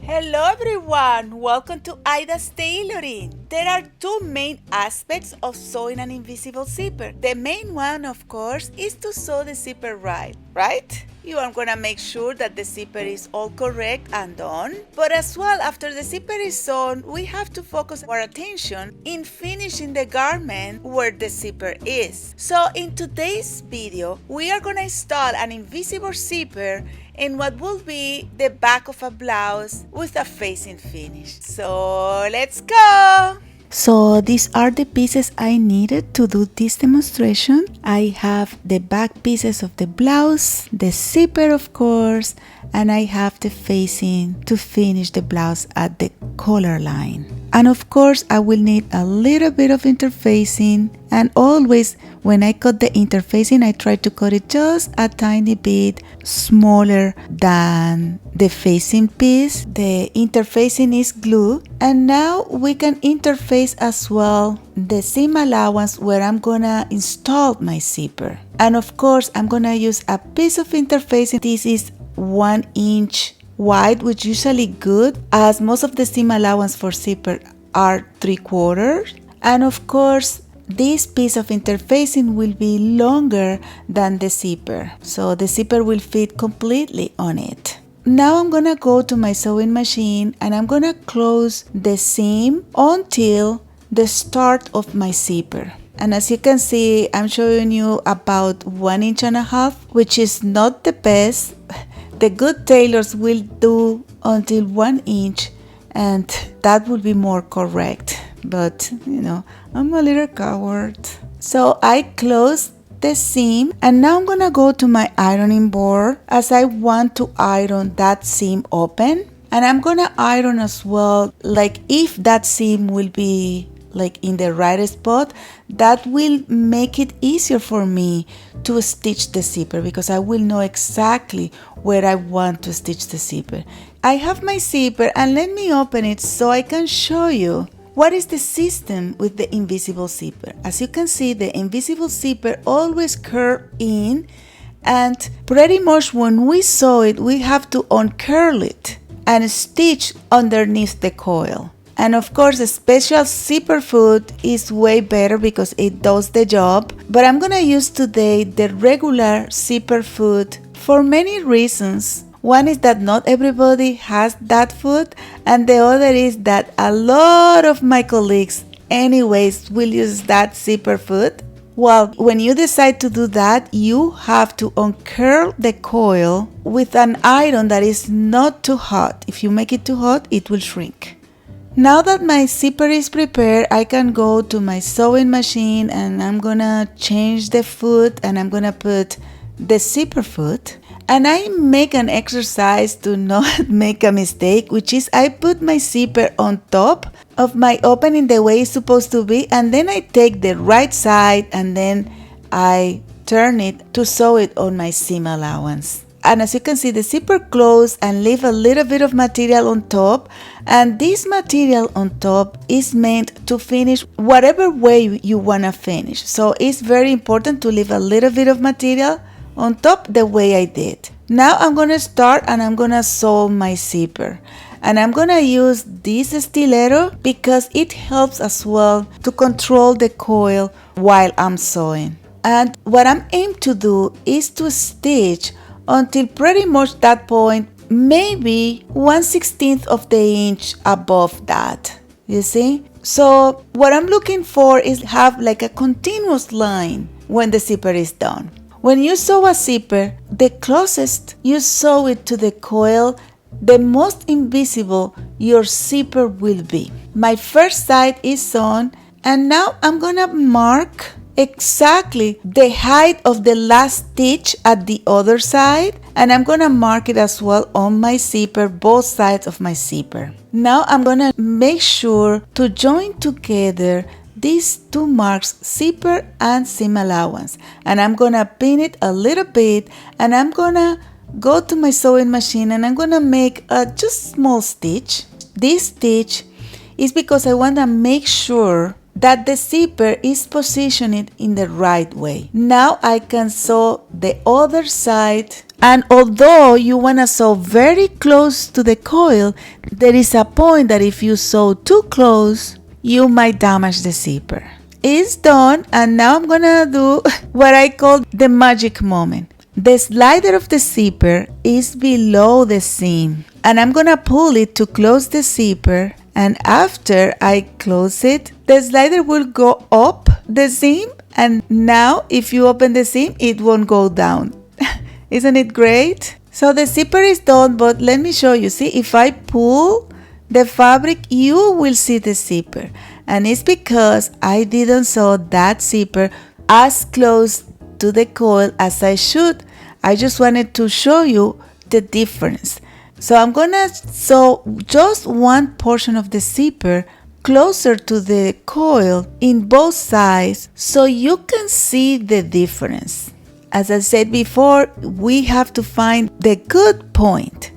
Hello everyone, welcome to Ida's Tailoring. There are two main aspects of sewing an invisible zipper. The main one, of course, is to sew the zipper right? You are gonna make sure that the zipper is all correct and done. But as well, after the zipper is sewn, we have to focus our attention in finishing the garment where the zipper is. So in today's video, we are gonna install an invisible zipper in what will be the back of a blouse with a facing finish. So let's go! So these are the pieces I needed to do this demonstration. I have the back pieces of the blouse, the zipper of course, and I have the facing to finish the blouse at the collar line. And of course I will need a little bit of interfacing, and always when I cut the interfacing I try to cut it just a tiny bit smaller than the facing piece. The interfacing is glue, and now we can interface as well the seam allowance where I'm gonna install my zipper. And of course I'm gonna use a piece of interfacing. This is 1 inch wide, which is usually good as most of the seam allowance for zipper are 3/4. And of course this piece of interfacing will be longer than the zipper, so the zipper will fit completely on it. Now I'm gonna go to my sewing machine and I'm gonna close the seam until the start of my zipper. And as you can see, I'm showing you about 1.5 inches, which is not the best. The good tailors will do until 1 inch, and that will be more correct. But I'm a little coward. So I close the seam, and now I'm gonna go to my ironing board as I want to iron that seam open. And I'm gonna iron as well, like if that seam will be like in the right spot, that will make it easier for me to stitch the zipper, because I will know exactly where I want to stitch the zipper. I have my zipper, and let me open it so I can show you what is the system with the invisible zipper. As you can see, the invisible zipper always curls in, and pretty much when we sew it, we have to uncurl it and stitch underneath the coil. And of course, a special zipper foot is way better because it does the job. But I'm gonna use today the regular zipper foot for many reasons. One is that not everybody has that foot, and the other is that a lot of my colleagues anyways will use that zipper foot. Well, when you decide to do that, you have to uncurl the coil with an iron that is not too hot. If you make it too hot, it will shrink. Now that my zipper is prepared, I can go to my sewing machine and I'm gonna change the foot, and I'm gonna put the zipper foot. And I make an exercise to not make a mistake, which is I put my zipper on top of my opening the way it's supposed to be, and then I take the right side and then I turn it to sew it on my seam allowance. And as you can see, the zipper closed and leave a little bit of material on top, and this material on top is meant to finish whatever way you want to finish. So it's very important to leave a little bit of material on top the way I did. Now I'm going to start and I'm going to sew my zipper. And I'm going to use this stiletto because it helps as well to control the coil while I'm sewing. And what I'm aimed to do is to stitch until pretty much that point, maybe 1/16 of the inch above that, you see? So what I'm looking for is have like a continuous line when the zipper is done. When you sew a zipper, the closest you sew it to the coil, the most invisible your zipper will be. My first side is sewn, and now I'm gonna mark exactly the height of the last stitch at the other side, and I'm gonna mark it as well on my zipper, both sides of my zipper. Now I'm gonna make sure to join together these two marks, zipper and seam allowance, and I'm gonna pin it a little bit, and I'm gonna go to my sewing machine and I'm gonna make a just small stitch. This stitch is because I want to make sure that the zipper is positioned in the right way. Now I can sew the other side And although you want to sew very close to the coil, there is a point that if you sew too close, you might damage the zipper. It's done, and now I'm gonna do what I call the magic moment. The slider of the zipper is below the seam, and I'm gonna pull it to close the zipper, and after I close it, the slider will go up the seam, and now if you open the seam, it won't go down. Isn't it great? So the zipper is done, but let me show you. See, if I pull the fabric, you will see the zipper. And it's because I didn't sew that zipper as close to the coil as I should. I just wanted to show you the difference. So I'm gonna sew just one portion of the zipper closer to the coil in both sides so you can see the difference. As I said before, we have to find the good point.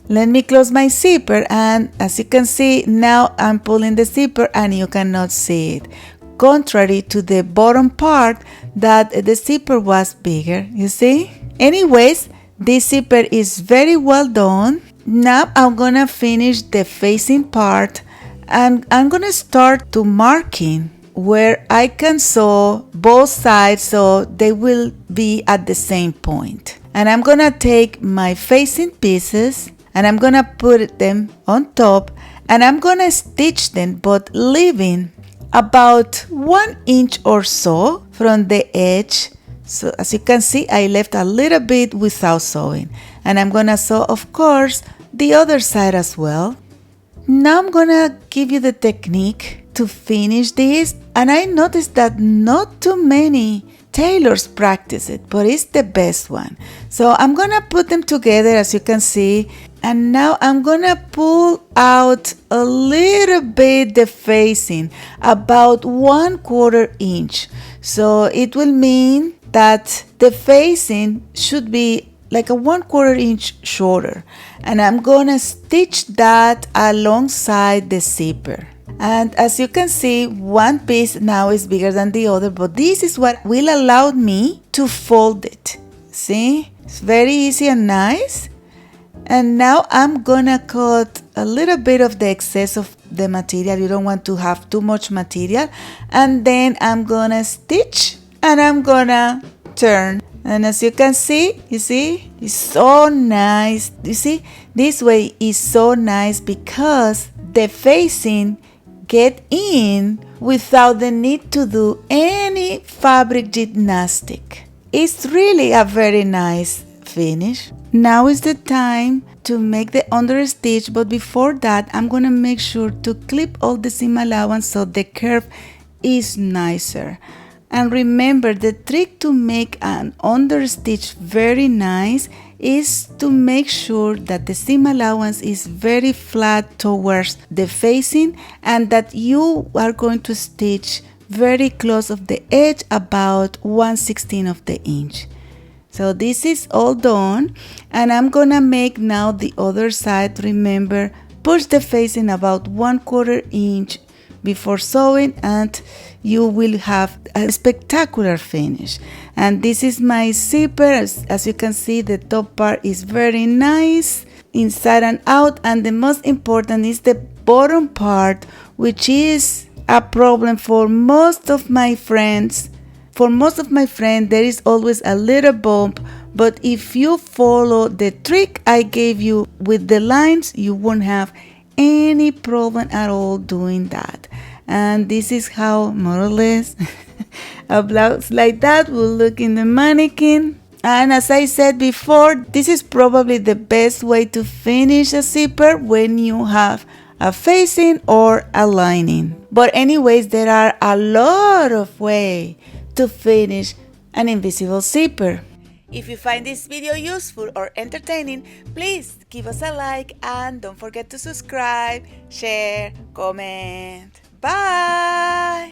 Let me close my zipper, and as you can see, now I'm pulling the zipper and you cannot see it. Contrary to the bottom part that the zipper was bigger, you see? Anyways, this zipper is very well done. Now I'm gonna finish the facing part, and I'm gonna start to marking where I can sew both sides so they will be at the same point. And I'm gonna take my facing pieces and I'm gonna put them on top, and I'm gonna stitch them, but leaving about 1 inch or so from the edge. So as you can see, I left a little bit without sewing, and I'm gonna sew, of course, the other side as well. Now I'm gonna give you the technique to finish this, and I noticed that not too many tailors practice it, but it's the best one. So I'm gonna put them together, as you can see, and now I'm gonna pull out a little bit the facing, about 1/4 inch. So it will mean that the facing should be like a 1/4 inch shorter, and I'm gonna stitch that alongside the zipper. And as you can see, one piece now is bigger than the other, but this is what will allow me to fold it. See, it's very easy and nice. And now I'm gonna cut a little bit of the excess of the material. You don't want to have too much material. And then I'm gonna stitch and I'm gonna turn. And as you can see, you see, it's so nice. You see, this way is so nice because the facing get in without the need to do any fabric gymnastic. It's really a very nice finish. Now is the time to make the understitch, but before that I'm gonna make sure to clip all the seam allowance so the curve is nicer. And remember, the trick to make an understitch very nice is to make sure that the seam allowance is very flat towards the facing and that you are going to stitch very close of the edge, about 1/16 of the inch. So this is all done, and I'm gonna make now the other side. Remember, push the facing about 1/4 inch before sewing and you will have a spectacular finish. And this is my zipper. As you can see, the top part is very nice inside and out, and the most important is the bottom part, which is a problem for most of my friends. For most of my friends, there is always a little bump, but if you follow the trick I gave you with the lines, you won't have any problem at all doing that. And this is how, more or less, a blouse like that will look in the mannequin. And as I said before, this is probably the best way to finish a zipper when you have a facing or a lining. But anyways, there are a lot of ways to finish an invisible zipper. If you find this video useful or entertaining, please give us a like and don't forget to subscribe, share, comment. Bye!